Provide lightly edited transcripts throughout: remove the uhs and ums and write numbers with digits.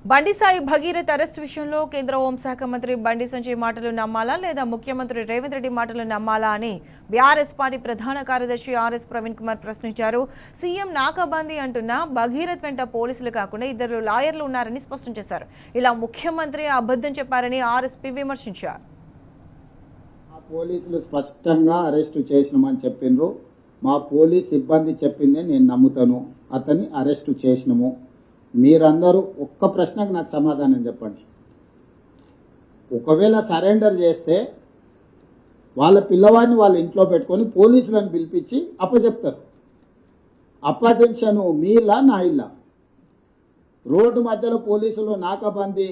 బండి సాయి భగీరథ్ అరెస్ట్ విషయంలో కేంద్ర హోంశాఖ మంత్రి బండి సంజయ్ మాటలు నమ్మాలా లేదా ముఖ్యమంత్రి రేవంత్ రెడ్డి మాటలు నమ్మాలా అని బీఆర్ఎస్ పార్టీ ప్రధాన కార్యదర్శి ఆర్ఎస్ ప్రవీణ్ కుమార్ ప్రశ్నించారు. సీఎం నాకాబందీ అంటున్న భగీరథ్ వెంట పోలీసులు కాకుండా ఇద్దరు లాయర్లు ఉన్నారని స్పష్టం చేశారు. ఇలా ముఖ్యమంత్రి అబద్ధం చెప్పారని ఆర్ఎస్పీ విమర్శించారు. పోలీసులు స్పష్టంగా అరెస్టు చేసినామని చెప్పిండ్రు. మా పోలీస్ సిబ్బంది చెప్పిందే నేను నమ్ముతాను. అతన్ని అరెస్టు చేసినాము. మీరందరూ ఒక్క ప్రశ్నకు నాకు సమాధానం చెప్పండి. ఒకవేళ సరెండర్ చేస్తే వాళ్ళ పిల్లవాడిని వాళ్ళ ఇంట్లో పెట్టుకొని పోలీసులను పిలిపించి అప్పచెప్తారు. అప్పజెక్షను మీ ఇల్లా నా ఇల్లా? రోడ్డు మధ్యలో పోలీసులు నాకాబందీ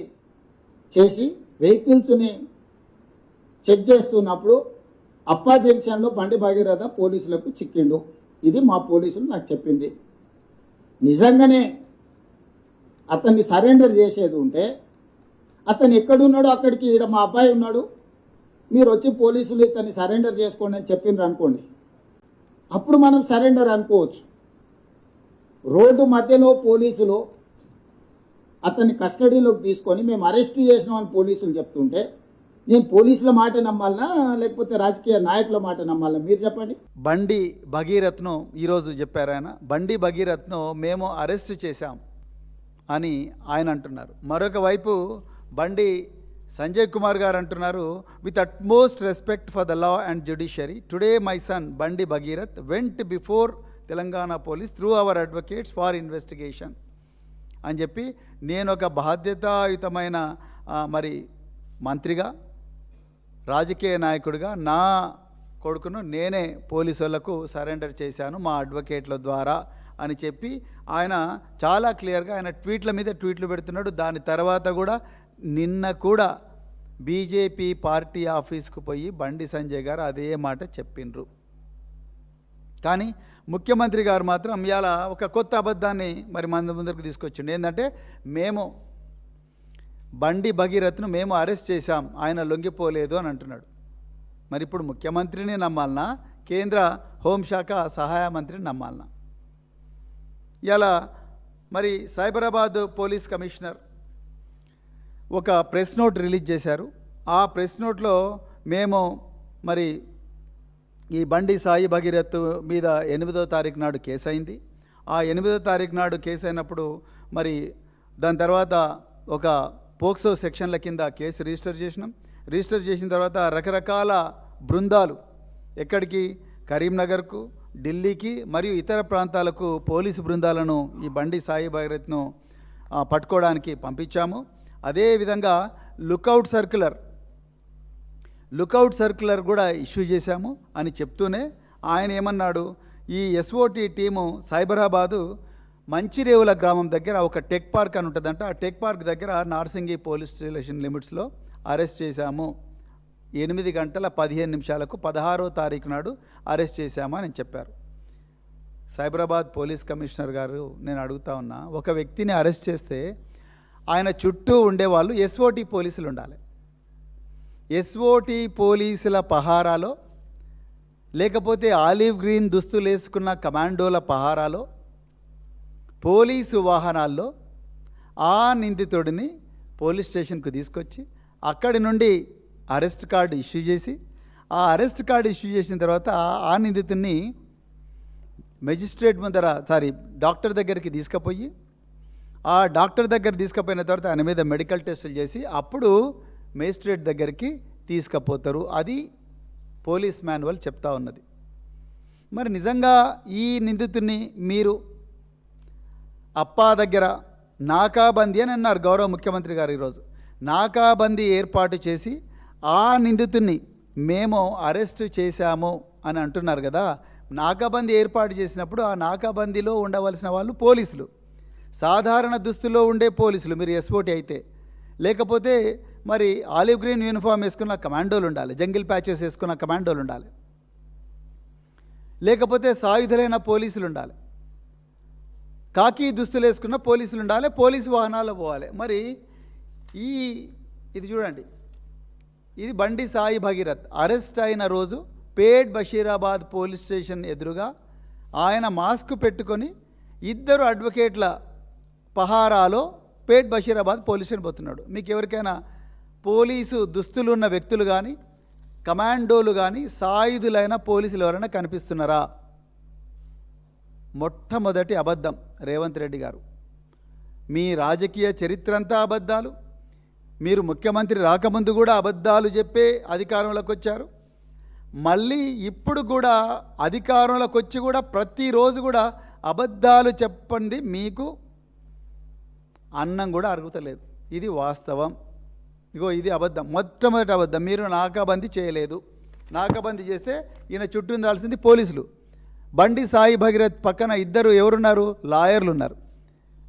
చేసి వెహికల్స్ని చెక్ చేస్తున్నప్పుడు అప్పా జంక్షన్లో బండి భగీరథ పోలీసులకు చిక్కిండు. ఇది మా పోలీసులు నాకు చెప్పింది. నిజంగానే అతన్ని సరెండర్ చేసేది ఉంటే అతను ఎక్కడున్నాడో అక్కడికి ఇక్కడ మా అబ్బాయి ఉన్నాడు, మీరు వచ్చి పోలీసులు ఇతన్ని సరెండర్ చేసుకోండి అని చెప్పిండ్రు అనుకోండి, అప్పుడు మనం సరెండర్ అనుకోవచ్చు. రోడ్డు మధ్యలో పోలీసులు అతన్ని కస్టడీలోకి తీసుకొని మేము అరెస్ట్ చేసినామని పోలీసులు చెప్తుంటే నేను పోలీసుల మాట నమ్మాలనా లేకపోతే రాజకీయ నాయకుల మాట నమ్మాలనా? మీరు చెప్పండి. బండి భగీరథ్ను ఈరోజు చెప్పారు ఆయన. బండి భగీరథ్ను మేము అరెస్ట్ చేశాం అని ఆయన అంటున్నారు. మరొక వైపు బండి సంజయ్ కుమార్ గారు అంటున్నారు, with utmost respect for the law and judiciary today my son Bandi Bhagirath went before Telangana police through our advocates for investigation అని చెప్పి, నేను ఒక బాధ్యతాయుతమైన మరి మంత్రిగా రాజకీయ నాయకుడిగా నా కొడుకును నేనే పోలీసు వాళ్లకు సరెండర్ చేశాను మా అడ్వకేట్ల ద్వారా అని చెప్పి ఆయన చాలా క్లియర్గా ఆయన ట్వీట్ల మీద ట్వీట్లు పెడుతున్నాడు. దాని తర్వాత కూడా నిన్న కూడా బీజేపీ పార్టీ ఆఫీస్కు పోయి బండి సంజయ్ గారు అదే మాట చెప్పిండ్రు. కానీ ముఖ్యమంత్రి గారు మాత్రం ఇవాళ ఒక కొత్త అబద్ధాన్ని మరి మన ముందుకు తీసుకొచ్చిండు. ఏంటంటే మేము బండి భగీరథ్ను మేము అరెస్ట్ చేశాం, ఆయన లొంగిపోలేదు అని అంటున్నాడు. మరి ఇప్పుడు ముఖ్యమంత్రిని నమ్మాలనా కేంద్ర హోంశాఖ సహాయ మంత్రిని నమ్మాలనా? ఇలా మరి సైబరాబాద్ పోలీస్ కమిషనర్ ఒక ప్రెస్ నోట్ రిలీజ్ చేశారు. ఆ ప్రెస్ నోట్లో మేము మరి ఈ బండి సాయి భగీరథ్ మీద 8వ తారీఖు నాడు కేసు అయింది. ఆ 8వ తారీఖు నాడు కేసు అయినప్పుడు మరి దాని తర్వాత ఒక పోక్సో సెక్షన్ల కింద కేసు రిజిస్టర్ చేసినాం. రిజిస్టర్ చేసిన తర్వాత రకరకాల బృందాలు ఎక్కడికి కరీంనగర్కు, ఢిల్లీకి మరియు ఇతర ప్రాంతాలకు పోలీసు బృందాలను ఈ బండి సాయి భగీరథ్ను పట్టుకోవడానికి పంపించాము. అదేవిధంగా లుకౌట్ సర్క్యులర్ కూడా ఇష్యూ చేశాము అని చెప్తూనే ఆయన ఏమన్నాడు, ఈ ఎస్ఓటి టీము సైబరాబాదు మంచిరేవుల గ్రామం దగ్గర ఒక టెక్ పార్క్ అని ఉంటుందంట, ఆ టెక్ పార్క్ దగ్గర నార్సింగి పోలీస్ స్టేషన్ లిమిట్స్లో అరెస్ట్ చేశాము. 8:15 16వ తారీఖు నాడు అరెస్ట్ చేశాము అని చెప్పారు. సైబరాబాద్ పోలీస్ కమిషనర్ గారు, నేను అడుగుతా ఉన్నా, ఒక వ్యక్తిని అరెస్ట్ చేస్తే ఆయన చుట్టూ ఉండేవాళ్ళు ఎస్ఓటి పోలీసులు ఉండాలి. ఎస్ఓటి పోలీసుల పహారాలో లేకపోతే ఆలివ్ గ్రీన్ దుస్తులు వేసుకున్న కమాండోల పహారాలో పోలీసు వాహనాల్లో ఆ నిందితుడిని పోలీస్ స్టేషన్కు తీసుకొచ్చి అక్కడి నుండి అరెస్ట్ కార్డు ఇష్యూ చేసి, ఆ అరెస్ట్ కార్డు ఇష్యూ చేసిన తర్వాత ఆ నిందితుడిని డాక్టర్ దగ్గరికి తీసుకుపోయి, ఆ డాక్టర్ దగ్గర తీసుకుపోయిన తర్వాత ఆయన మీద మెడికల్ టెస్టులు చేసి అప్పుడు మేజిస్ట్రేట్ దగ్గరికి తీసుకుపోతారు. అది పోలీస్ మాన్యువల్ చెప్తా ఉన్నది. మరి నిజంగా ఈ నిందితుడిని మీరు అప్పా దగ్గర నాకాబందీ అని అన్నారు గౌరవ ముఖ్యమంత్రి గారు. ఈరోజు నాకాబందీ ఏర్పాటు చేసి ఆ నిందితుడిని మేము అరెస్ట్ చేశాము అని అంటున్నారు కదా. నాకాబందీ ఏర్పాటు చేసినప్పుడు ఆ నాకాబందీలో ఉండవలసిన వాళ్ళు పోలీసులు, సాధారణ దుస్తుల్లో ఉండే పోలీసులు, మీరు ఎస్ఓటి అయితే, లేకపోతే మరి ఆలివ్ గ్రీన్ యూనిఫామ్ వేసుకున్న కమాండోలు ఉండాలి, జంగిల్ ప్యాచెస్ వేసుకున్న కమాండోలు ఉండాలి, లేకపోతే సాయుధులైన పోలీసులు ఉండాలి, కాకి దుస్తులు వేసుకున్న పోలీసులు ఉండాలి, పోలీసు వాహనాల్లో పోవాలి. మరి ఇది చూడండి, ఇది బండి సాయి భగీరథ్ అరెస్ట్ అయిన రోజు పేట్ బషీరాబాద్ పోలీస్ స్టేషన్ ఎదురుగా ఆయన మాస్క్ పెట్టుకొని ఇద్దరు అడ్వకేట్ల పహారాలో పేట్ బషీరాబాద్ పోలీస్ స్టేషన్ పోతున్నాడు. మీకు ఎవరికైనా పోలీసు దుస్తులు ఉన్న వ్యక్తులు కానీ కమాండోలు కానీ సాయుధులైన పోలీసులు ఎవరైనా కనిపిస్తున్నారా? మొట్టమొదటి అబద్ధం రేవంత్ రెడ్డి గారు. మీ రాజకీయ చరిత్ర అంతా అబద్ధాలు. మీరు ముఖ్యమంత్రి రాకముందు కూడా అబద్ధాలు చెప్పే అధికారంలోకి వచ్చారు. మళ్ళీ ఇప్పుడు కూడా అధికారంలోకి వచ్చి కూడా ప్రతిరోజు కూడా అబద్ధాలు చెప్పండి. మీకు అన్నం కూడా అరుగుతలేదు. ఇది వాస్తవం. ఇగో ఇది అబద్ధం, మొట్టమొదటి అబద్ధం. మీరు నాకాబందీ చేయలేదు. నాకాబందీ చేస్తే ఈయన చుట్టూ ఉండాల్సింది పోలీసులు. బండి సాయి భగీరథ్ పక్కన ఇద్దరు ఎవరున్నారు? లాయర్లు ఉన్నారు,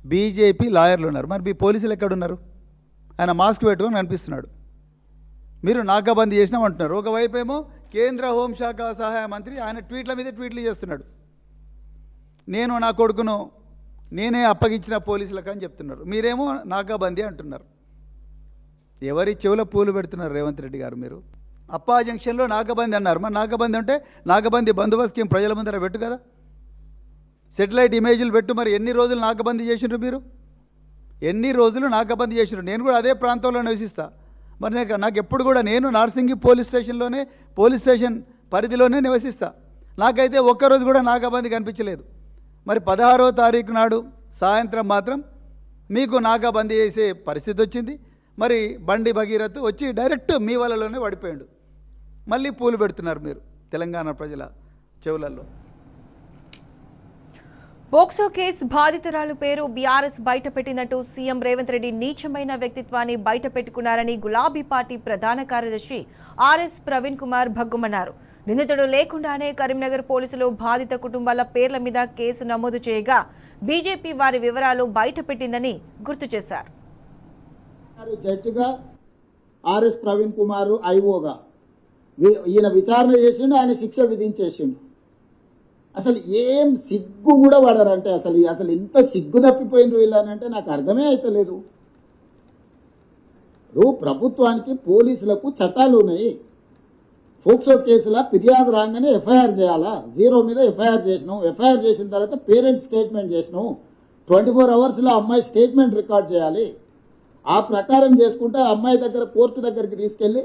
బీజేపీ లాయర్లు ఉన్నారు. మరి మీ పోలీసులు ఎక్కడున్నారు? ఆయన మాస్క్ పెట్టుకొని కనిపిస్తున్నాడు. మీరు నాకాబందీ చేసినాం అంటున్నారు. ఒకవైపు ఏమో కేంద్ర హోంశాఖ సహాయ మంత్రి ఆయన ట్వీట్ల మీద ట్వీట్లు చేస్తున్నాడు. నేను నా కొడుకును నేనే అప్పగించిన పోలీసులకు అని చెప్తున్నారు. మీరేమో నాకాబందీ అంటున్నారు. ఎవరి చెవుల పూలు పెడుతున్నారు రేవంత్ రెడ్డి గారు? మీరు అప్పా జంక్షన్లో నాకాబందీ అన్నారు. మరి నాకాబందీ అంటే నాకాబందీ బందోబస్తు స్కీమ్ ప్రజల ముందర పెట్టు కదా, సెటిలైట్ ఇమేజ్లు పెట్టు. మరి ఎన్ని రోజులు నాకాబందీ చేసిండ్రు మీరు? ఎన్ని రోజులు నాకాబందీ చేసిండ్రు? నేను కూడా అదే ప్రాంతంలో నివసిస్తా. మరి నాకు ఎప్పుడు కూడా నేను నార్సింగి పోలీస్ స్టేషన్ పరిధిలోనే నివసిస్తా. నాకైతే ఒక్కరోజు కూడా నాకాబందీ కనిపించలేదు. మరి 16వ తారీఖు నాడు సాయంత్రం మాత్రం మీకు నాకాబందీ చేసే పరిస్థితి వచ్చింది. మరి బండి భగీరథ్ వచ్చి డైరెక్ట్ మీ వలలోనే పడిపోయాడు. మళ్ళీ పూలు పెడుతున్నారు మీరు తెలంగాణ ప్రజల చెవులలో. పోక్సో కేసు బాధితురాలు పేరు బీఆర్ఎస్ బయటపెట్టినట్టు సీఎం రేవంత్ రెడ్డి నీచమైన వ్యక్తిత్వాన్ని బయటపెట్టుకున్నారని గులాబీ పార్టీ ప్రధాన కార్యదర్శి ఆర్ఎస్ ప్రవీణ్ కుమార్ భగ్గుమన్నారు. నిందితుడు లేకుండానే కరీంనగర్ పోలీసులు బాధిత కుటుంబాల పేర్ల మీద కేసు నమోదు చేయగా బీజేపీ వారి వివరాలు బయటపెట్టిందని గుర్తు చేశారు. జడ్జిగా ఆర్ఎస్ ప్రవీణ్ కుమార్ ఐఓగా ఈయన విచారణ చేసిండు, ఆయన శిక్ష విధించేసిండు. అసలు ఏం సిగ్గు కూడా పడరంటే అసలు ఇంత సిగ్గు తప్పిపోయినరు వీళ్ళనంటే నాకు అర్థమే అవుతలేదు. ప్రభుత్వానికి పోలీసులకు చట్టాలు ఉన్నాయి. పోక్సో కేసుల ఫిర్యాదు రాగానే ఎఫ్ఐఆర్ చేయాలా? 0 మీద ఎఫ్ఐఆర్ చేసినాం. ఎఫ్ఐఆర్ చేసిన తర్వాత పేరెంట్స్ స్టేట్మెంట్ చేసినాం. 24 అవర్స్లో అమ్మాయి స్టేట్మెంట్ రికార్డ్ చేయాలి. ఆ ప్రకారం చేసుకుంటే అమ్మాయి దగ్గర కోర్టు దగ్గరికి తీసుకెళ్లి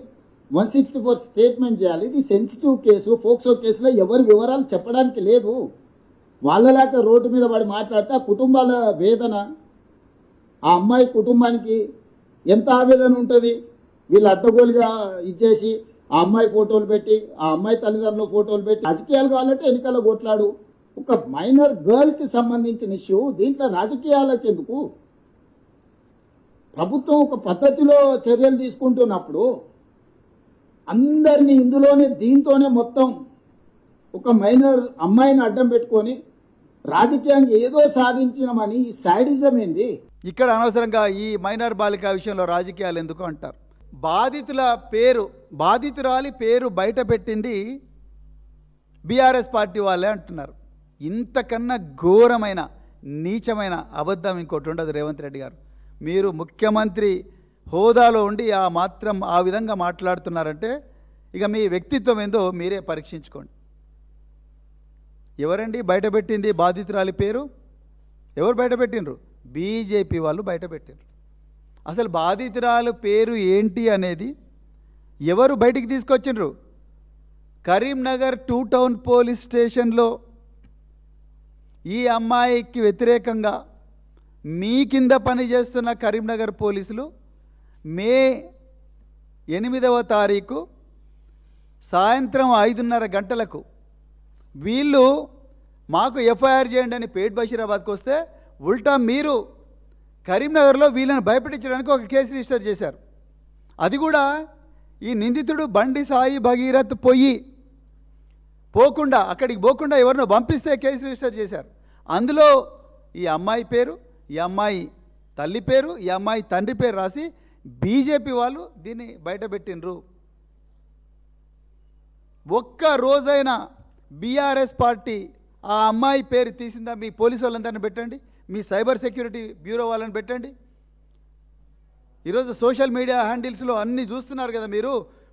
164 స్టేట్మెంట్ చేయాలి. ఇది సెన్సిటివ్ కేసు. పోక్సో కేసులో ఎవరి వివరాలు చెప్పడానికి లేదు. వాళ్ళలాగా రోడ్డు మీద పడి మాట్లాడితే ఆ కుటుంబాల వేదన, ఆ అమ్మాయి కుటుంబానికి ఎంత ఆవేదన ఉంటుంది. వీళ్ళు అడ్డగోలుగా ఇచ్చేసి ఆ అమ్మాయి ఫోటోలు పెట్టి, ఆ అమ్మాయి తల్లిదండ్రుల ఫోటోలు పెట్టి రాజకీయాలు కావాలంటే ఎన్నికల్లో కొట్లాడు. ఒక మైనర్ గర్ల్కి సంబంధించిన ఇష్యూ, దీంట్లో రాజకీయాలకు ఎందుకు? ప్రభుత్వం ఒక పద్ధతిలో చర్యలు తీసుకుంటున్నప్పుడు అందరినీ దీంతోనే మొత్తం ఒక మైనర్ అమ్మాయిని అడ్డం పెట్టుకొని రాజకీయంగా ఏదో సాధించినామని ఈ శాడిజం ఏంది? ఇక్కడ అనవసరంగా ఈ మైనర్ బాలిక విషయంలో రాజకీయాలు ఎందుకు అంటారు? బాధితురాలి పేరు బయట పెట్టింది బీఆర్ఎస్ పార్టీ వాళ్ళే అంటున్నారు. ఇంతకన్నా ఘోరమైన నీచమైన అబద్ధం ఇంకోటి ఉండదు రేవంత్ రెడ్డి గారు. మీరు ముఖ్యమంత్రి హోదాలో ఉండి ఆ విధంగా మాట్లాడుతున్నారంటే ఇక మీ వ్యక్తిత్వం ఏందో మీరే పరీక్షించుకోండి. ఎవరండి బయటపెట్టింది బాధితురాలి పేరు? ఎవరు బయటపెట్టిండ్రు? బీజేపీ వాళ్ళు బయటపెట్టిండ్రు. అసలు బాధితురాలు పేరు ఏంటి అనేది ఎవరు బయటికి తీసుకొచ్చిండ్రు? కరీంనగర్ 2 టౌన్ పోలీస్ స్టేషన్లో ఈ అమ్మాయికి వ్యతిరేకంగా మీ కింద పనిచేస్తున్న కరీంనగర్ పోలీసులు మే 8వ తారీఖు సాయంత్రం 5:30 గంటలకు వీళ్ళు మాకు ఎఫ్ఐఆర్ చేయండి అని పేట్ బషీరాబాద్కి వస్తే ఉల్టా మీరు కరీంనగర్లో వీళ్ళని భయపెట్టించడానికి ఒక కేసు రిజిస్టర్ చేశారు. అది కూడా ఈ నిందితుడు బండి సాయి భగీరథ్ అక్కడికి పోకుండా ఎవరినో పంపిస్తే కేసు రిజిస్టర్ చేశారు. అందులో ఈ అమ్మాయి పేరు, ఈ అమ్మాయి తల్లి పేరు, ఈ అమ్మాయి తండ్రి పేరు రాసి బీజేపీ వాళ్ళు దీన్ని బయటపెట్టినరు. ఒక్క రోజైనా బీఆర్ఎస్ పార్టీ ఆ అమ్మాయి పేరు తీసిందా? మీ పోలీసు వాళ్ళందరినీ పెట్టండి, మీ సైబర్ సెక్యూరిటీ బ్యూరో వాళ్ళని పెట్టండి. ఈరోజు సోషల్ మీడియా హ్యాండిల్స్లో అన్నీ చూస్తున్నారు కదా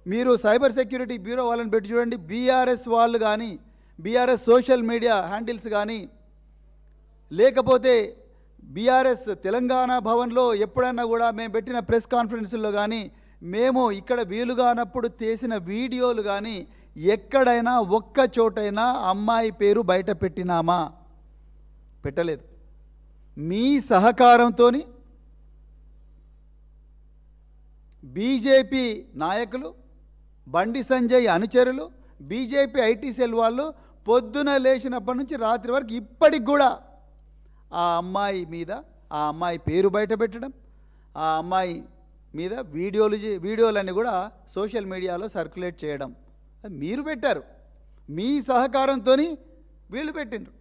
మీరు సైబర్ సెక్యూరిటీ బ్యూరో వాళ్ళని పెట్టి చూడండి. బీఆర్ఎస్ వాళ్ళు కానీ, బీఆర్ఎస్ సోషల్ మీడియా హ్యాండిల్స్ కానీ, లేకపోతే బీఆర్ఎస్ తెలంగాణ భవన్లో ఎప్పుడన్నా కూడా మేము పెట్టిన ప్రెస్ కాన్ఫరెన్సుల్లో కానీ మేము ఇక్కడ వీలు కానప్పుడు తీసిన వీడియోలు కానీ ఎక్కడైనా ఒక్క చోటైనా అమ్మాయి పేరు బయట పెట్టినామా? పెట్టలేదు. మీ సహకారంతో బీజేపీ నాయకులు, బండి సంజయ్ అనుచరులు, బీజేపీ ఐటీ సెల్ వాళ్ళు పొద్దున లేచినప్పటి నుంచి రాత్రి వరకు ఇప్పటికి కూడా ఆ అమ్మాయి మీద, ఆ అమ్మాయి పేరు బయట పెట్టడం, ఆ అమ్మాయి మీద వీడియోలన్నీ కూడా సోషల్ మీడియాలో సర్క్యులేట్ చేయడం అది మీరు పెట్టారు. మీ సహకారంతో వీళ్ళు పెట్టిండ్రు,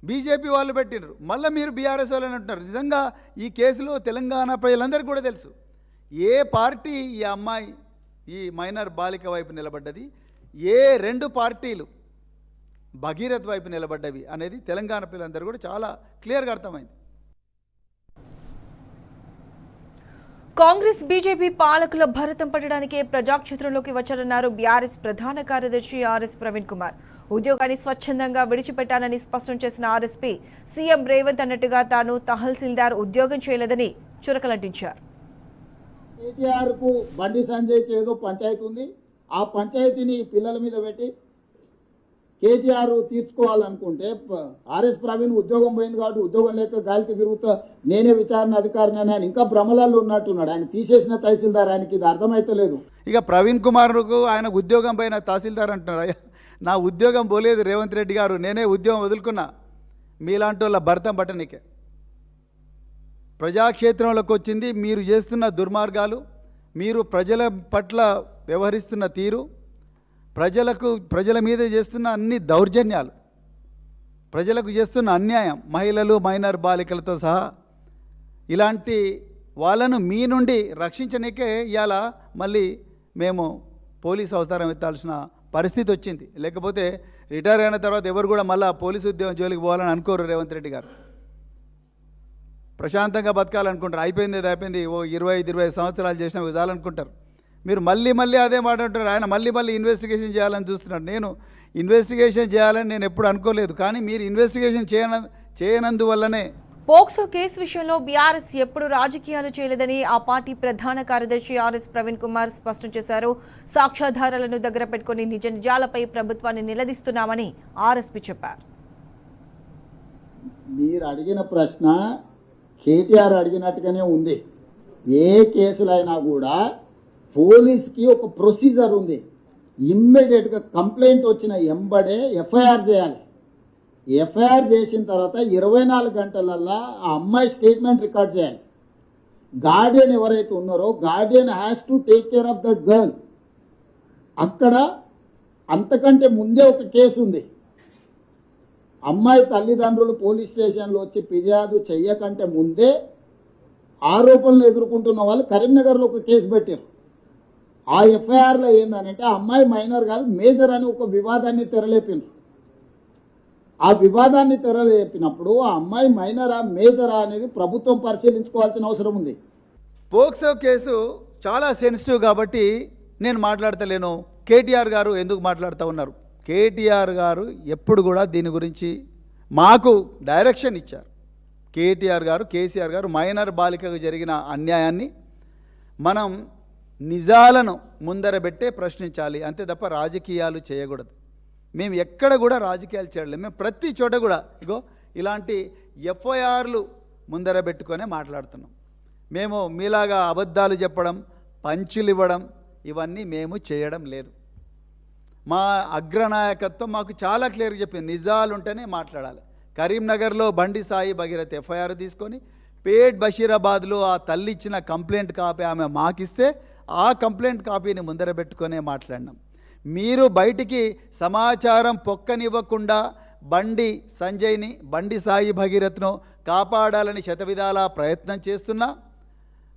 బీజేపీ వాళ్ళు పెట్టిండ్రు. మళ్ళీ మీరు బీఆర్ఎస్ వాళ్ళని అంటున్నారు. నిజంగా ఈ కేసులో తెలంగాణ ప్రజలందరికీ కూడా తెలుసు ఏ పార్టీ ఈ అమ్మాయి, ఈ మైనర్ బాలిక వైపు నిలబడ్డది, ఏ రెండు పార్టీలు భగీరథ్ వైపు నిలబడ్డవి అనేది తెలంగాణ పిల్లలందరూ కూడా చాలా క్లియర్గా అర్థమైంది. కాంగ్రెస్ బీజేపీ పాలకుల భరతం పట్టడానికే ప్రజాక్షేత్రంలోకి వచ్చారన్నారు బీఆర్ఎస్ ప్రధాన కార్యదర్శి ఆర్ఎస్ ప్రవీణ్ కుమార్. ఉద్యోగాన్ని స్వచ్ఛందంగా విడిచిపెట్టానని స్పష్టం చేసిన ఆర్ఎస్పీ సీఎం రేవంత్ అన్నట్టుగా తాను తహసీల్దార్ ఉద్యోగం చేయలేదని చురకలంటించారు. కేటీఆర్కు బండి సంజయ్కి ఏదో పంచాయతీ ఉంది, ఆ పంచాయతీని పిల్లల మీద పెట్టి కేటీఆర్ తీర్చుకోవాలనుకుంటే ఆర్ఎస్ ప్రవీణ్ ఉద్యోగం పోయింది కాబట్టి ఉద్యోగం లేక గాలికి తిరుగుతా నేనే విచారణ అధికారిని అని ఆయన ఇంకా భ్రమలలో ఉన్నట్టున్నాడు. ఆయన తీసేసిన తహసీల్దార్, ఆయనకి ఇది అర్థమైతే లేదు. ఇక ప్రవీణ్ కుమార్కు ఆయన ఉద్యోగం పైన తహసీల్దార్ అంటున్నారు. నా ఉద్యోగం పోలేదు రేవంత్ రెడ్డి గారు, నేనే ఉద్యోగం వదులుకున్నా మీలాంటి వాళ్ళ భర్తం పట్టనికే. ప్రజాక్షేత్రంలోకి వచ్చింది మీరు చేస్తున్న దుర్మార్గాలు, మీరు ప్రజల పట్ల వ్యవహరిస్తున్న తీరు, ప్రజల మీద చేస్తున్న అన్ని దౌర్జన్యాలు, ప్రజలకు చేస్తున్న అన్యాయం, మహిళలు మైనర్ బాలికలతో సహా ఇలాంటి వాళ్ళను మీ నుండి రక్షించనికే ఇవాళ మళ్ళీ మేము పోలీసు అవసరం ఎత్తాల్సిన పరిస్థితి వచ్చింది. లేకపోతే రిటైర్ అయిన తర్వాత ఎవరు కూడా మళ్ళీ పోలీసు ఉద్యోగం జోలికి పోవాలని అనుకోరు. రేవంత్ రెడ్డి గారు ప్రశాంతంగా బతకాలనుకుంటారు. అయిపోయింది ఓ 25 సంవత్సరాలు చేసినా చాలనుకుంటారు. మీరు మళ్ళీ అదే మాట అంటారు. ఆయన మళ్ళీ ఇన్వెస్టిగేషన్ చేయాలని చూస్తున్నాడు. నేను ఇన్వెస్టిగేషన్ చేయాలని నేను ఎప్పుడు అనుకోలేదు, కానీ మీరు ఇన్వెస్టిగేషన్ చేయనందువల్లనే. పోక్సో కేసు విషయంలో బీఆర్ఎస్ ఎప్పుడు రాజకీయాలు చేయలేదని ఆ పార్టీ ప్రధాన కార్యదర్శి ఆర్ఎస్ ప్రవీణ్ కుమార్ స్పష్టం చేశారు. సాక్ష్యాధారాలను దగ్గర పెట్టుకుని నిజాలపై ప్రభుత్వాన్ని నిలదీస్తున్నామని ఆర్ఎస్పీ చెప్పారు. మీరు అడిగిన ప్రశ్న కేటీఆర్ అడిగినట్టుగానే ఉంది. ఏ కేసులైనా కూడా పోలీస్కి ఒక ప్రొసీజర్ ఉంది. ఇమ్మీడియట్గా కంప్లైంట్ వచ్చిన ఎంబడే ఎఫ్ఐఆర్ చేయాలి. ఎఫ్ఐఆర్ చేసిన తర్వాత 24 గంటలల్లా ఆ అమ్మాయి స్టేట్మెంట్ రికార్డ్ చేయాలి. గార్డియన్ ఎవరైతే ఉన్నారో Guardian has to take care of that girl. అక్కడ అంతకంటే ముందే ఒక కేసు ఉంది. అమ్మాయి తల్లిదండ్రులు పోలీస్ స్టేషన్లో వచ్చి ఫిర్యాదు చెయ్యకంటే ముందే ఆరోపణలు ఎదుర్కొంటున్న వాళ్ళు కరీంనగర్లో ఒక కేసు పెట్టారు. ఆ ఎఫ్ఐఆర్లో ఏందనంటే అమ్మాయి మైనర్ కాదు మేజర్ అని ఒక వివాదాన్ని తెరలేపింది. ఆ వివాదాన్ని తెరలేపినప్పుడు ఆ అమ్మాయి మైనరా మేజరా అనేది ప్రభుత్వం పరిశీలించుకోవాల్సిన అవసరం ఉంది. పోక్సో కేసు చాలా సెన్సిటివ్ కాబట్టి నేను మాట్లాడతలేను. కేటీఆర్ గారు ఎందుకు మాట్లాడుతూ ఉన్నారు? కేటీఆర్ గారు ఎప్పుడు కూడా దీని గురించి మాకు డైరెక్షన్ ఇచ్చారు. కేటీఆర్ గారు, కేసీఆర్ గారు మైనర్ బాలికకు జరిగిన అన్యాయాన్ని మనం నిజాలను ముందర పెట్టే ప్రశ్నించాలి, అంతే తప్ప రాజకీయాలు చేయకూడదు. మేము ఎక్కడ కూడా రాజకీయాలు చేయలేదు. మేము ప్రతి చోట కూడా ఇగో ఇలాంటి ఎఫ్ఐఆర్లు ముందర పెట్టుకొనే మాట్లాడుతున్నాం. మేము మీలాగా అబద్ధాలు చెప్పడం, పంచులు ఇవ్వడం ఇవన్నీ మేము చేయడం లేదు. మా అగ్రనాయకత్వం మాకు చాలా క్లియర్గా చెప్పింది, నిజాలు ఉంటేనే మాట్లాడాలి. కరీంనగర్లో బండి సాయి భగీరథ్ ఎఫ్ఐఆర్ తీసుకొని పేట్ బషీరాబాద్లో ఆ తల్లి ఇచ్చిన కంప్లైంట్ కాపీ ఆమె మాకిస్తే ఆ కంప్లైంట్ కాపీని ముందర పెట్టుకునే మాట్లాడినాం. మీరు బయటికి సమాచారం పొక్కనివ్వకుండా బండి సంజయ్ని, బండి సాయి భగీరథ్ను కాపాడాలని శతవిధాలా ప్రయత్నం చేస్తున్నా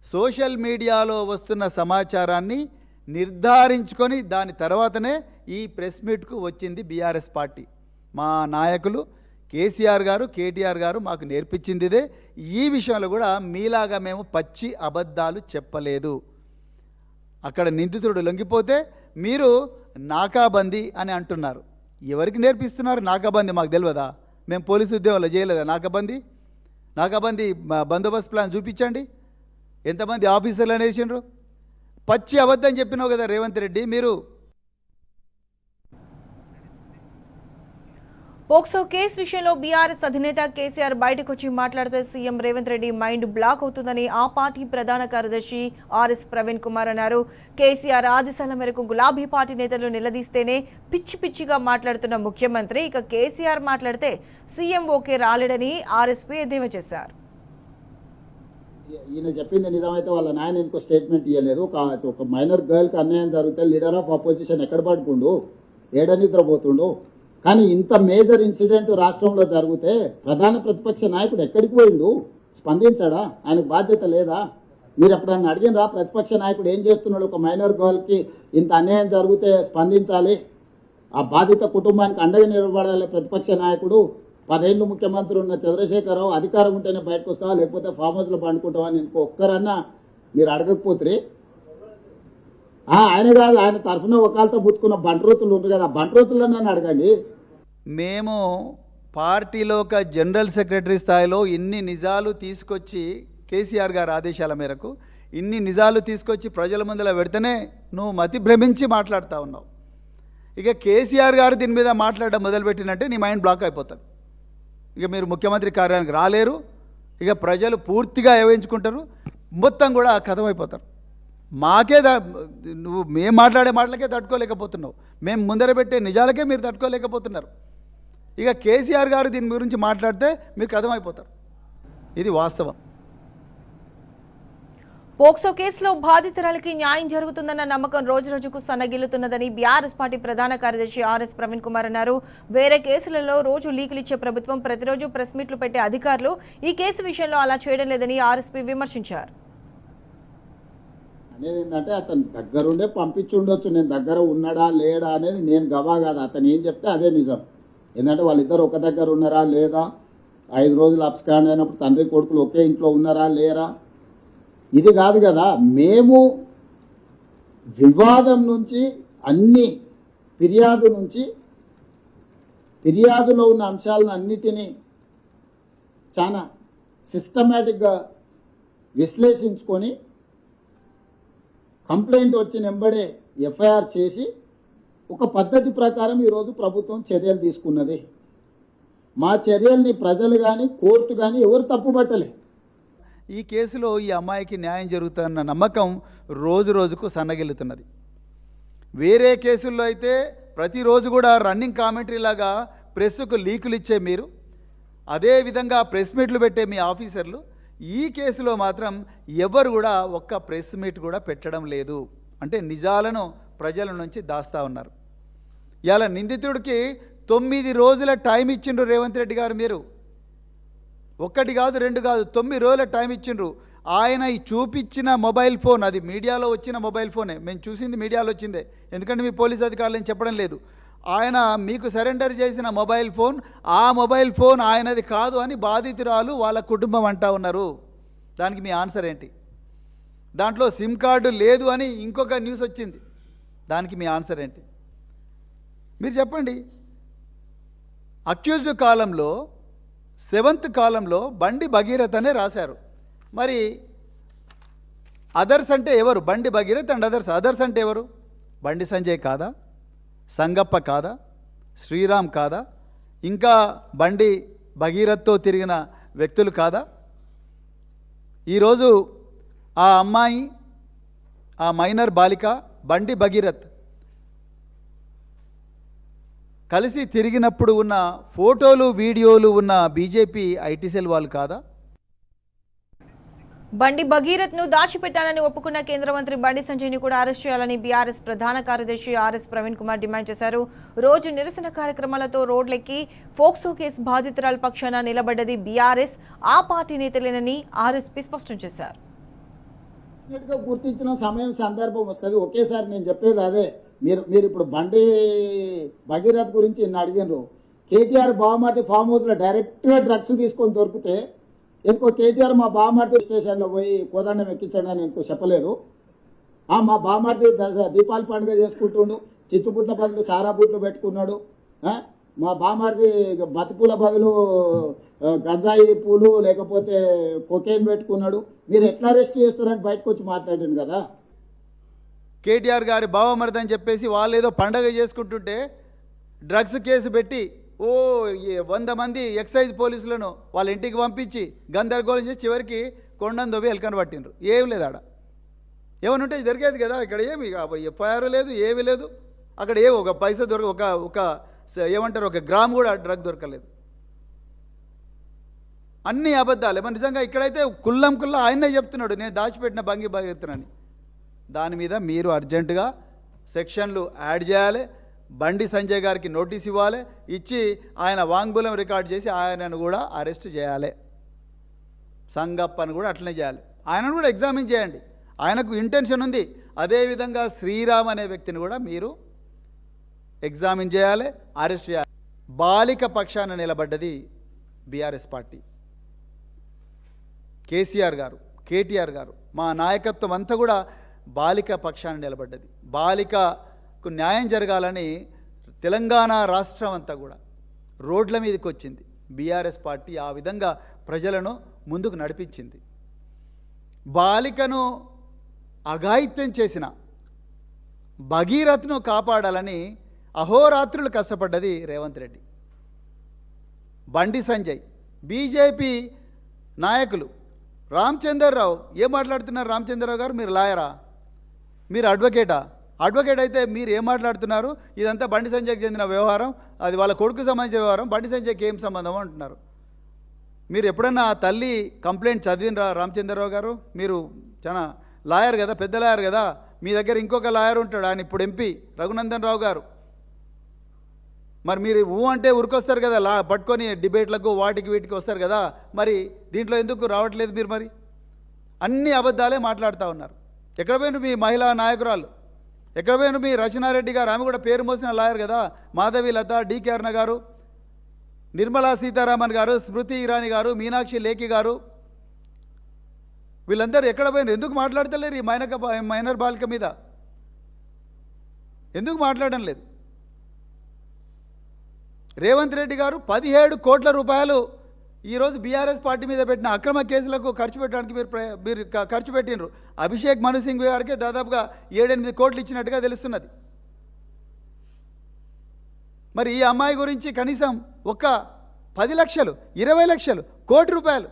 సోషల్ మీడియాలో వస్తున్న సమాచారాన్ని నిర్ధారించుకొని దాని తర్వాతనే ఈ ప్రెస్ మీట్కు వచ్చింది బీఆర్ఎస్ పార్టీ. మా నాయకులు కేసీఆర్ గారు, కేటీఆర్ గారు మాకు నేర్పించింది ఇదే. ఈ విషయంలో కూడా మీలాగా మేము పచ్చి అబద్ధాలు చెప్పలేదు. అక్కడ నిందితుడు లొంగిపోతే మీరు నాకాబందీ అని అంటున్నారు. ఎవరికి నేర్పిస్తున్నారు నాకాబందీ? మాకు తెలియదా? మేము పోలీసు ఉద్యోగంలో చేయలేదా నాకాబందీ? నాకాబంది బందోబస్తు ప్లాన్ చూపించండి, ఎంతమంది ఆఫీసర్లు అనేసిండ్రు. పచ్చి అబద్ధం చెప్పినావు కదా రేవంత్ రెడ్డి. మీరు పోక్సో కేసు విషయంలో బీఆర్ఎస్ అధినేత కేసీఆర్ బయటకు వచ్చి మాట్లాడితే CM Revanth Reddy mind block అవుతుందని ఆ పార్టీ ప్రధాన కార్యదర్శి ఆర్ఎస్ ప్రవీణ్ కుమార్ అన్నారు. కేసీఆర్ ఆదేశాల మేరకు గులాబీ పార్టీ నేతలు నిలదీస్తేనే పిచ్చి పిచ్చిగా మాట్లాడుతున్న ముఖ్యమంత్రి ఇక కేసీఆర్ మాట్లాడితే సీఎం ఓకే రాలేడని ఆర్ఎస్పీ ఎద్దేవా చేశారు. ఈయన చెప్పింది నిజమైతే వాళ్ళ నాయన ఇంకో స్టేట్మెంట్ ఇవ్వలేదు. ఒక మైనర్ గర్ల్కి అన్యాయం జరిగితే లీడర్ ఆఫ్ అపోజిషన్ ఎక్కడ పడుకుండు, ఏడ నిద్రపోతుండు. కానీ ఇంత మేజర్ ఇన్సిడెంట్ రాష్ట్రంలో జరిగితే ప్రధాన ప్రతిపక్ష నాయకుడు ఎక్కడికి పోయిండు, స్పందించాడా? ఆయనకు బాధ్యత లేదా? మీరు ఎప్పుడన్నా అడిగినరా ప్రతిపక్ష నాయకుడు ఏం చేస్తున్నాడు? ఒక మైనర్ గర్ల్కి ఇంత అన్యాయం జరిగితే స్పందించాలి, ఆ బాధిత కుటుంబానికి అండగా నిలబడాలి ప్రతిపక్ష నాయకుడు. 10 ఏళ్ళు ముఖ్యమంత్రి ఉన్న చంద్రశేఖరరావు అధికారం ఉంటేనే బయటకు వస్తావా, లేకపోతే ఫామ్ హౌస్లో పండుకుంటావా అని ఒక్కరన్నా మీరు అడగకపోతే ఆయన కాదు, ఆయన తరఫున ఒకళ్ళతో పుచ్చుకున్న బంట్రోతులు ఉంటారు కదా, బంట్రోతులన్నా అడగండి. మేము పార్టీలో ఒక జనరల్ సెక్రటరీ స్థాయిలో ఇన్ని నిజాలు తీసుకొచ్చి కేసీఆర్ గారి ఆదేశాల మేరకు ఇన్ని నిజాలు తీసుకొచ్చి ప్రజల ముందర పెడితేనే నువ్వు మతి భ్రమించి మాట్లాడుతూ ఉన్నావు. ఇక కేసీఆర్ గారు దీని మీద మాట్లాడడం మొదలుపెట్టినట్టే నీ మైండ్ బ్లాక్ అయిపోతుంది. ఇక మీరు ముఖ్యమంత్రి కార్యాలయానికి రాలేరు, ఇక ప్రజలు పూర్తిగా ఏవయించుకుంటారు, మొత్తం కూడా కథమైపోతారు. మాకే నువ్వు మేము మాట్లాడే మాటలకే తట్టుకోలేకపోతున్నావు, మేము ముందర పెట్టే నిజాలకే మీరు తట్టుకోలేకపోతున్నారు. ఇక కేసీఆర్ గారు దీని గురించి మాట్లాడితే మీకు అర్థమైపోతారు. ఇది వాస్తవం. పోక్సో కేసులో బాధితురాలికి న్యాయం జరుగుతుందన్న నమ్మకం రోజురోజుకు సన్నగిల్లుతున్నదని బీఆర్ఎస్ పార్టీ ప్రధాన కార్యదర్శి ఆర్ఎస్ ప్రవీణ్ కుమార్ అన్నారు. వేరే కేసులలో రోజు లీకులు ఇచ్చే ప్రభుత్వం ప్రతిరోజు ప్రెస్ మీట్లు పెట్టే అధికారులు ఈ కేసు విషయంలో అలా చేయడం లేదని ఆర్ఎస్పీ విమర్శించారు. అనేది ఏంటంటే అతను దగ్గరుండే పంపించి ఉండొచ్చు, నేను దగ్గర ఉన్నాడా లేడా అనేది నేను గవా కాదు, అతను ఏం చెప్తే అదే నిజం. ఎందుకంటే వాళ్ళిద్దరు ఒక దగ్గర ఉన్నారా లేదా, 5 రోజులు అబ్స్కాండ్ అయినప్పుడు తండ్రి కొడుకులు ఒకే ఇంట్లో ఉన్నారా లేరా, ఇది కాదు కదా. మేము వివాదం నుంచి అన్ని ఫిర్యాదులో ఉన్న అంశాలను అన్నిటినీ చాలా సిస్టమేటిక్గా విశ్లేషించుకొని కంప్లైంట్ వచ్చిన వెంబడే ఎఫ్ఐఆర్ చేసి ఒక పద్ధతి ప్రకారం ఈరోజు ప్రభుత్వం చర్యలు తీసుకున్నది. మా చర్యల్ని ప్రజలు కానీ కోర్టు కానీ ఎవరు తప్పుపట్టలే. ఈ కేసులో ఈ అమ్మాయికి న్యాయం జరుగుతున్న నమ్మకం రోజు రోజుకు సన్నగిల్లుతున్నది. వేరే కేసుల్లో అయితే ప్రతిరోజు కూడా రన్నింగ్ కామెంటరీ లాగా ప్రెస్కు లీకులు ఇచ్చే మీరు, అదేవిధంగా ప్రెస్ మీట్లు పెట్టే మీ ఆఫీసర్లు, ఈ కేసులో మాత్రం ఎవరు కూడా ఒక్క ప్రెస్ మీట్ కూడా పెట్టడం లేదు. అంటే నిజాలను ప్రజల నుంచి దాస్తూ ఉన్నారు. ఇలా నిందితుడికి 9 రోజుల టైం ఇచ్చిండ్రు రేవంత్ రెడ్డి గారు. మీరు 1 కాదు 2 కాదు 9 రోజుల టైం ఇచ్చిండ్రు. ఆయన ఈ చూపించిన మొబైల్ ఫోన్, అది మీడియాలో వచ్చిన మొబైల్ ఫోనే, మేము చూసింది మీడియాలో వచ్చిందే, ఎందుకంటే మీ పోలీస్ అధికారులు ఏం చెప్పడం లేదు. ఆయన మీకు సరెండర్ చేసిన మొబైల్ ఫోన్, ఆ మొబైల్ ఫోన్ ఆయనది కాదు అని బాధితురాలు వాళ్ళ కుటుంబం అంటా ఉన్నారు. దానికి మీ ఆన్సర్ ఏంటి? దాంట్లో సిమ్ కార్డు లేదు అని ఇంకొక న్యూస్ వచ్చింది, దానికి మీ ఆన్సర్ ఏంటి? మీరు చెప్పండి. అక్యూజ్డ్ కాలంలో 7th కాలంలో బండి భగీరథ్ అనే రాశారు. మరి అదర్స్ అంటే ఎవరు? బండి భగీరథ్ అండ్ అదర్స్ అంటే ఎవరు? బండి సంజయ్ కాదా, సంగప్ప కాదా, శ్రీరామ్ కాదా, ఇంకా బండి భగీరథ్తో తిరిగిన వ్యక్తులు కాదా? ఈరోజు ఆ అమ్మాయి, ఆ మైనర్ బాలిక బండి భగీరథ్ కలిసి తిరిగినప్పుడు ఉన్న ఫోటోలు వీడియోలు ఉన్న బీజేపీ ఐటీ సెల్ వాళ్ళు కాదా? బండి భగీరథ్ ను దాచిపెట్టాలని ఒప్పుకున్న కేంద్ర మంత్రి బండి సంజయ్ ని కూడా అరెస్ట్ చేయాలని బీఆర్ఎస్ ప్రధాన కార్యదర్శి ఆర్ఎస్ ప్రవీణ్ కుమార్ డిమాండ్ చేశారు. రోజు నిరసన కార్యక్రమాలతో రోడ్లెక్కి ఫోక్సో కేసు బాధితురాల పక్షాన నిలబడ్డది బీఆర్ఎస్, ఆ పార్టీ నేతలేనని ఆర్ఎస్పీ స్పష్టం చేశారు. గుర్తించిన సమయం సందర్భం వస్తుంది. ఒకేసారి నేను చెప్పేది అదే. మీరు ఇప్పుడు బండి భగీరథ్ గురించి నిన్న అడిగినారు. కేటీఆర్ బావమర్ది ఫామ్ హౌస్లో డైరెక్ట్గా డ్రగ్స్ తీసుకొని దొరికితే ఎందుకో కేటీఆర్ మా బావమర్ది స్టేషన్లో పోయి కోదండం ఎక్కించండి అని ఎందుకో చెప్పలేదు. మా బావమర్ది దీపావళి పండుగ చేసుకుంటుండు, చిచ్చుబుట్ల బదులు సారా బుట్లు పెట్టుకున్నాడు, మా బామారిది బతిపూల బదులు గంజాయి పూలు లేకపోతే కొకేన్ పెట్టుకున్నాడు, మీరు ఎట్లా అరెస్ట్ చేస్తారని బయటకు వచ్చి మాట్లాడాను కదా. కేటీఆర్ గారి బావమరిది అని చెప్పేసి వాళ్ళు ఏదో పండగ చేసుకుంటుంటే డ్రగ్స్ కేసు పెట్టి 100 మంది ఎక్సైజ్ పోలీసులను వాళ్ళ ఇంటికి పంపించి గందరగోళం చేసి చివరికి కొండను దొబ్బి ఎలకని పట్టిండ్రు. ఏం లేదు ఆడ, ఏమని ఉంటే జరిగేది కదా. ఇక్కడ ఏమి ఎఫ్ఐఆర్ లేదు, ఏమీ లేదు. అక్కడ ఒక పైసా ఒక ఏమంటారు, ఒక గ్రామ్ కూడా డ్రగ్ దొరకలేదు. అన్ని అబద్ధాలు. ఏమన్నా నిజంగా ఇక్కడైతే కుల్లా ఆయనే చెప్తున్నాడు, నేను దాచిపెట్టిన భంగిస్తున్నాను. దాని మీద మీరు అర్జెంటుగా సెక్షన్లు యాడ్ చేయాలి. బండి సంజయ్ గారికి నోటీస్ ఇవ్వాలి, ఇచ్చి ఆయన వాంగ్మూలం రికార్డ్ చేసి ఆయనను కూడా అరెస్ట్ చేయాలి. సంగప్పను కూడా అట్లనే చేయాలి. ఆయనను కూడా ఎగ్జామిన్ చేయండి, ఆయనకు ఇంటెన్షన్ ఉంది. అదేవిధంగా శ్రీరామ్ అనే వ్యక్తిని కూడా మీరు ఎగ్జామిన్ చేయాలి, అరెస్ట్ చేయాలి. బాలిక పక్షాన నిలబడ్డది బీఆర్ఎస్ పార్టీ. కేసీఆర్ గారు, కేటీఆర్ గారు, మా నాయకత్వం అంతా కూడా బాలిక పక్షాన నిలబడ్డది. బాలికకు న్యాయం జరగాలని తెలంగాణ రాష్ట్రం అంతా కూడా రోడ్ల మీదకి వచ్చింది. బీఆర్ఎస్ పార్టీ ఆ విధంగా ప్రజలను ముందుకు నడిపించింది. బాలికను అఘాయిత్యం చేసిన భగీరథ్ను కాపాడాలని అహోరాత్రులు కష్టపడ్డది రేవంత్ రెడ్డి. బండి సంజయ్, బీజేపీ నాయకులు, రామచంద్రరావు ఏం మాట్లాడుతున్నారు? రామచంద్రరావు గారు, మీరు లాయరా? మీరు అడ్వకేటా? అడ్వకేట్ అయితే మీరు ఏం మాట్లాడుతున్నారు? ఇదంతా బండి సంజయ్కి చెందిన వ్యవహారం, అది వాళ్ళ కొడుకు సంబంధించిన వ్యవహారం, బండి సంజయ్కి ఏం సంబంధం అంటున్నారు. మీరు ఎప్పుడన్నా ఆ తల్లి కంప్లైంట్ చదివినరా రామచంద్రరావు గారు? మీరు చాలా లాయర్ కదా, పెద్ద లాయర్ కదా. మీ దగ్గర ఇంకొక లాయర్ ఉంటాడు, ఆయన ఇప్పుడు ఎంపీ రఘునందన్ రావు గారు. మరి మీరు అంటే ఉరికొస్తారు కదా, పట్టుకొని డిబేట్లకు వాటికి వీటికి వస్తారు కదా. మరి దీంట్లో ఎందుకు రావట్లేదు మీరు? మరి అన్ని అబద్ధాలే మాట్లాడుతూ ఉన్నారు. ఎక్కడ పోయిన మీ మహిళా నాయకురాలు, ఎక్కడ పోయిన మీ రచనారెడ్డి గారు? ఆమె కూడా పేరు మోసిన లాయర్ కదా. మాధవి లత, డికే అరుణ గారు, నిర్మలా సీతారామన్ గారు, స్మృతి ఇరానీ గారు, మీనాక్షి లేఖి గారు, వీళ్ళందరూ ఎక్కడ పోయిన? ఎందుకు మాట్లాడతలేరు ఈ మైనర్ బాలిక మీద? ఎందుకు మాట్లాడడం లేదు? రేవంత్ రెడ్డి గారు 17 కోట్ల రూపాయలు ఈరోజు బీఆర్ఎస్ పార్టీ మీద పెట్టిన అక్రమ కేసులకు ఖర్చు పెట్టడానికి మీరు ఖర్చు పెట్టినరు. అభిషేక్ మను సింగ్ గారికి దాదాపుగా 7-8 కోట్లు ఇచ్చినట్టుగా తెలుస్తున్నది. మరి ఈ అమ్మాయి గురించి కనీసం ఒక 10 లక్షలు, 20 లక్షలు, కోటి రూపాయలు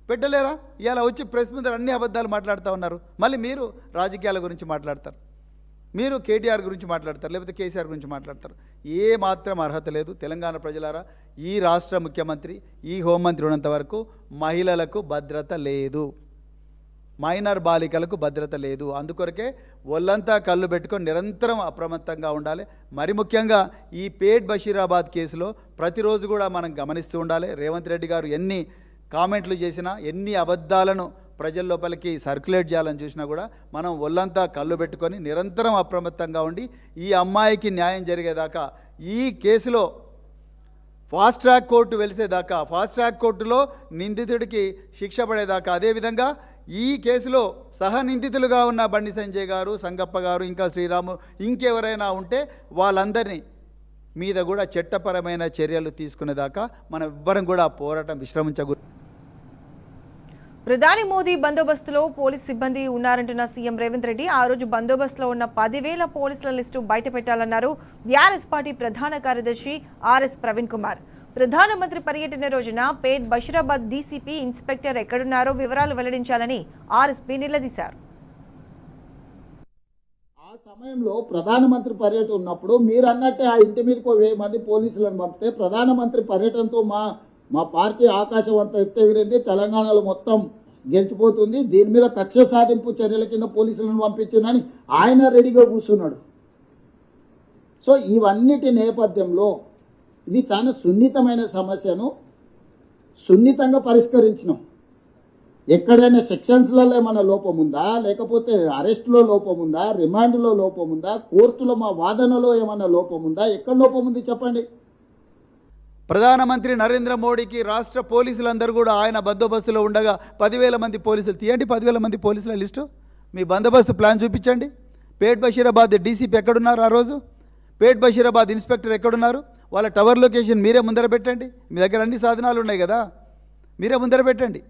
పెట్టలేరా? ఇలా వచ్చి ప్రెస్ ముందర అన్ని అబద్ధాలు మాట్లాడుతూ ఉన్నారు. మళ్ళీ మీరు రాజకీయాల గురించి మాట్లాడతారు, మీరు కేటీఆర్ గురించి మాట్లాడతారు, లేకపోతే కేసీఆర్ గురించి మాట్లాడతారు. ఏ మాత్రం అర్హత లేదు. తెలంగాణ ప్రజలారా, ఈ రాష్ట్ర ముఖ్యమంత్రి, ఈ హోంమంత్రి ఉన్నంత వరకు మహిళలకు భద్రత లేదు, మైనర్ బాలికలకు భద్రత లేదు. అందుకొరకే ఒళ్ళంతా కళ్ళు పెట్టుకొని నిరంతరం అప్రమత్తంగా ఉండాలి. మరి ముఖ్యంగా ఈ పేట్ బషీరాబాద్ కేసులో ప్రతిరోజు కూడా మనం గమనిస్తూ ఉండాలి. రేవంత్ రెడ్డి గారు ఎన్ని కామెంట్లు చేసినా, ఎన్ని అబద్ధాలను ప్రజల లోపలికి సర్క్యులేట్ చేయాలని చూసినా కూడా మనం ఒళ్ళంతా కళ్ళు పెట్టుకొని నిరంతరం అప్రమత్తంగా ఉండి ఈ అమ్మాయికి న్యాయం జరిగేదాకా, ఈ కేసులో ఫాస్ట్ ట్రాక్ కోర్టు వెలిసేదాకా, ఫాస్ట్ ట్రాక్ కోర్టులో నిందితుడికి శిక్ష పడేదాకా, అదేవిధంగా ఈ కేసులో సహనిందితులుగా ఉన్న బండి సంజయ్ గారు, సంగప్ప గారు, ఇంకా శ్రీరాము, ఇంకెవరైనా ఉంటే వాళ్ళందరినీ మీద కూడా చట్టపరమైన చర్యలు తీసుకునేదాకా మనం ఎవ్వరం కూడా పోరాటం విశ్రమించకూడదు. ప్రధాని మోదీ బందోబస్తులో పోలీస్ సిబ్బంది ఉన్నారంటున్న సీఎం రేవంత్ రెడ్డి ఆ రోజు బందోబస్తులో ఉన్న 10,000 పోలీసుల లిస్టు బయటపెట్టాలన్నారు బీఆర్ఎస్ పార్టీ ప్రధాన కార్యదర్శి ఆర్ఎస్ ప్రవీణ్ కుమార్. ప్రధానమంత్రి పర్యటన రోజున పేట్ బషీరాబాద్ డీసీపీ ఇన్స్పెక్టర్ ఎక్కడున్నారో వివరాలు వెల్లడించాలని ఆర్ఎస్పీ నిలదీశారు. ఆ సమయంలో ప్రధానమంత్రి పర్యటన ఉన్నప్పుడు మీరు అన్నట్టే ఆ ఇంటి మీదకి 1000 మంది పోలీసులను పంపితే ప్రధానమంత్రి పర్యటనతో మా పార్టీ ఆకాశం అంతా ఎత్తెగిరింది, తెలంగాణలో మొత్తం గెలిచిపోతుంది, దీని మీద కక్ష సాధింపు చర్యల కింద పోలీసులను పంపించిందని ఆయన రెడీగా కూర్చున్నాడు. సో ఇవన్నిటి నేపథ్యంలో ఇది చాలా సున్నితమైన సమస్యను సున్నితంగా పరిష్కరించినాం. ఎక్కడైనా సెక్షన్స్లలో ఏమైనా లోపం ఉందా, లేకపోతే అరెస్టులో లోపం ఉందా, రిమాండ్లో లోపం ఉందా, కోర్టులో మా వాదనలో ఏమైనా లోపం ఉందా, ఎక్కడ లోపం ఉంది చెప్పండి. ప్రధానమంత్రి నరేంద్ర మోడీకి రాష్ట్ర పోలీసులందరూ కూడా ఆయన బందోబస్తులో ఉండగా 10,000 మంది పోలీసులు తీయండి. 10,000 మంది పోలీసుల లిస్టు, మీ బందోబస్తు ప్లాన్ చూపించండి. పేట్ బషీరాబాద్ డీసీపీ ఎక్కడున్నారు? ఆ రోజు పేట్ బషీరాబాద్ ఇన్స్పెక్టర్ ఎక్కడున్నారు? వాళ్ళ టవర్ లొకేషన్ మీరే ముందర పెట్టండి. మీ దగ్గర అన్ని సాధనాలు ఉన్నాయి కదా, మీరే ముందర పెట్టండి.